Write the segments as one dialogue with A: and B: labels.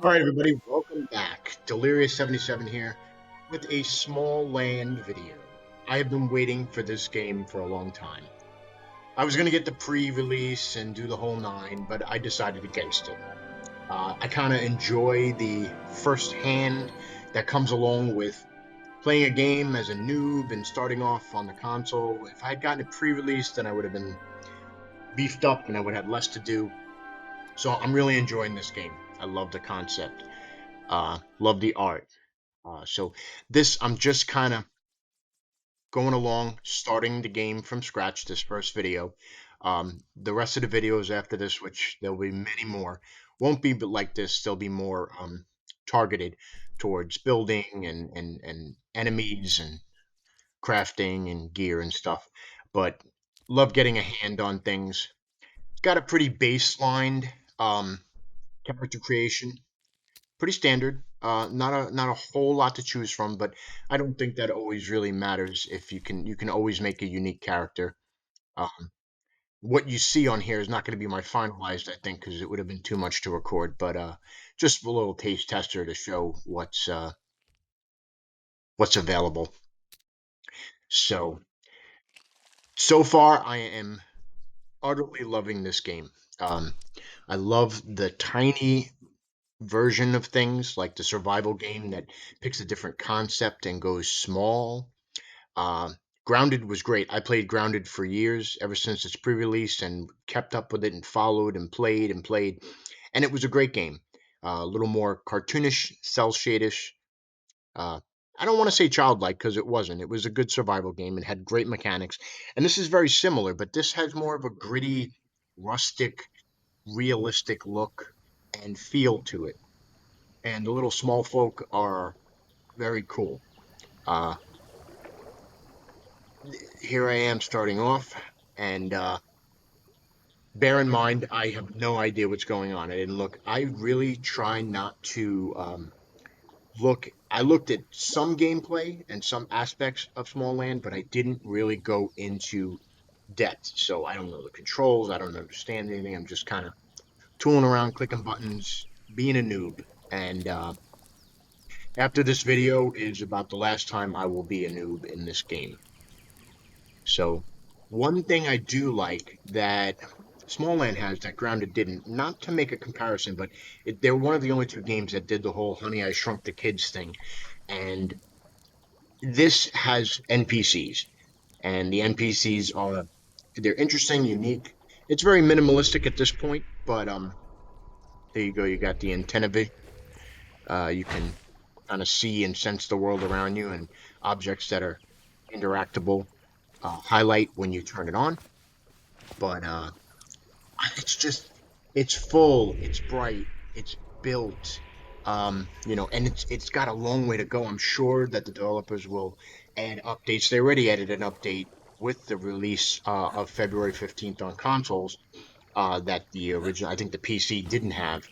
A: All right, everybody, welcome back. Delirious77 here with a small land video. I have been waiting for this game for a long time. I was going to get the pre-release and do the whole nine, but I decided against it. I kind of enjoy the first hand that comes along with playing a game as a noob and starting off on the console. If I had gotten it pre-release, then I would have been beefed up and I would have less to do. So I'm really enjoying this game. I love the concept. Love the art. So this, I'm just kind of going along, starting the game from scratch. This first video, the rest of the videos after this, which there'll be many more, won't be like this. They'll be more targeted towards building and enemies and crafting and gear and stuff. But love getting a hand on things. Got a pretty baseline um, character creation, pretty standard. Not a whole lot to choose from, but I don't think that always really matters. If you can always make a unique character. Um, what you see on here is not going to be my finalized, I think, because it would have been too much to record. But just a little taste tester to show what's available. So far, I am utterly loving this game. Um, I love the tiny version of things like the survival game that picks a different concept and goes small. Grounded was great. I played Grounded for years, ever since its pre-release, and kept up with it and followed and played and played, and it was a great game. A little more cartoonish, cell shadish. Uh, I don't want to say childlike because it wasn't. It was a good survival game and had great mechanics. And this is very similar, but this has more of a gritty, rustic, realistic look and feel to it. And the little small folk are very cool. Uh, Here I am starting off, and bear in mind, I have no idea what's going on. I didn't look. I really try not to look. I looked at some gameplay and some aspects of Smalland, but I didn't really go into depth. So I don't know the controls. I don't understand anything. I'm just kind of tooling around, clicking buttons, being a noob. And after this video is about the last time I will be a noob in this game. So, one thing I do like that Smalland has that Grounded didn't, not to make a comparison, but they're one of the only two games that did the whole Honey, I Shrunk the Kids thing. And this has NPCs, and the NPCs are they're interesting, unique. It's very minimalistic at this point, but there you go. You got the antenna vision. You can kind of see and sense the world around you and objects that are interactable. Highlight when you turn it on, but it's just it's full, it's bright, it's built, and it's got a long way to go. I'm sure that the developers will add updates. They already added an update with the release of February 15th on consoles that the original, I think the PC didn't have,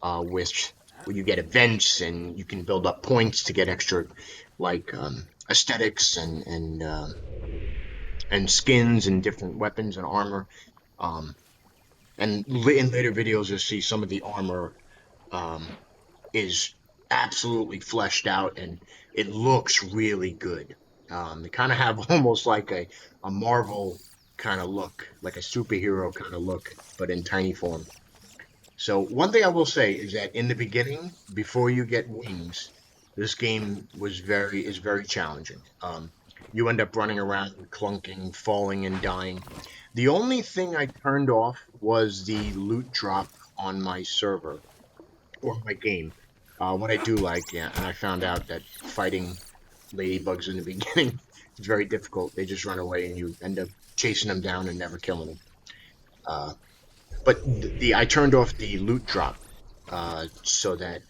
A: which where you get events and you can build up points to get extra like aesthetics and skins and different weapons and armor. Um, and in later videos, you'll see some of the armor um, is absolutely fleshed out and it looks really good. They kind of have almost like a Marvel kind of look, like a superhero kind of look, but in tiny form. So one thing I will say is that in the beginning, before you get wings, this game is very challenging. You end up running around, clunking, falling, and dying. The only thing I turned off was the loot drop on my server or my game. What I do like, yeah, and I found out that fighting ladybugs in the beginning is very difficult. They just run away, and you end up chasing them down and never killing them. Uh, but I turned off the loot drop so that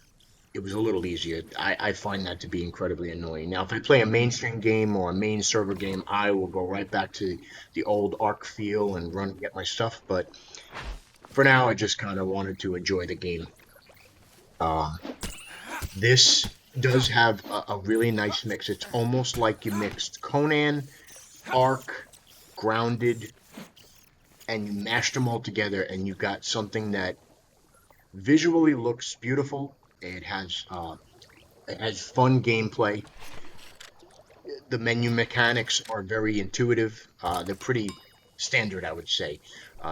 A: it was a little easier. I find that to be incredibly annoying. Now, if I play a mainstream game or a main server game, I will go right back to the old Arc feel and run and get my stuff. But for now, I just kind of wanted to enjoy the game. Uh, this does have a really nice mix. It's almost like you mixed Conan, Arc, Grounded, and you mashed them all together, and you got something that visually looks beautiful, It has fun gameplay. The menu mechanics are very intuitive. They're pretty standard, I would say.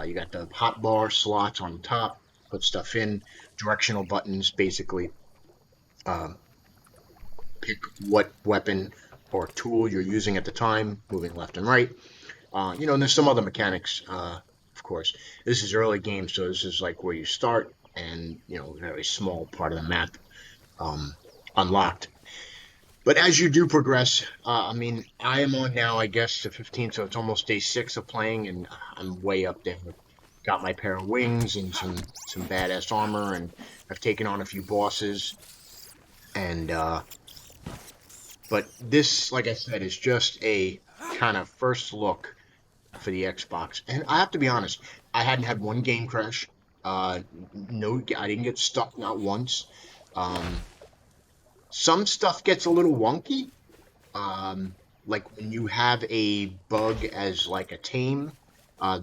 A: You got the hotbar slots on top, put stuff in, directional buttons, basically. Um, Pick what weapon or tool you're using at the time, moving left and right. And there's some other mechanics, of course. This is early game, so this is like where you start, and a very small part of the map um, unlocked. But as you do progress, I mean, I am on now, I guess, to 15, so it's almost day 6 of playing, and I'm way up there. Got my pair of wings and some badass armor, and I've taken on a few bosses. And but this, like I said, is just a kind of first look for the Xbox. And I have to be honest, I hadn't had one game crash. No, I didn't get stuck not once. Um, some stuff gets a little wonky. Um, like when you have a bug as like a tame,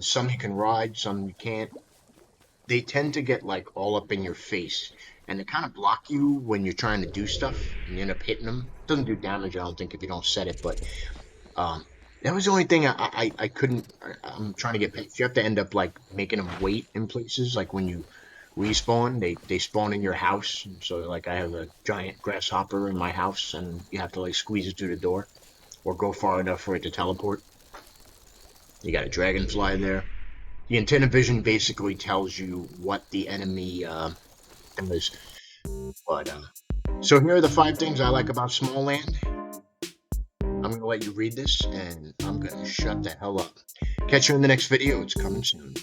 A: some you can ride, some you can't. They tend to get like all up in your face, and they kind of block you when you're trying to do stuff, and you end up hitting them. Doesn't do damage, I don't think, if you don't set it, but um, that was the only thing I couldn't. I'm trying to get past. You have to end up like making them wait in places. Like when you respawn, they spawn in your house. So like I have a giant grasshopper in my house, and you have to like squeeze it through the door or go far enough for it to teleport. You got a dragonfly there. The antenna vision basically tells you what the enemy is. But so here are the 5 things I like about Smalland. I'm gonna let you read this, and I'm gonna shut the hell up. Catch you in the next video. It's coming soon.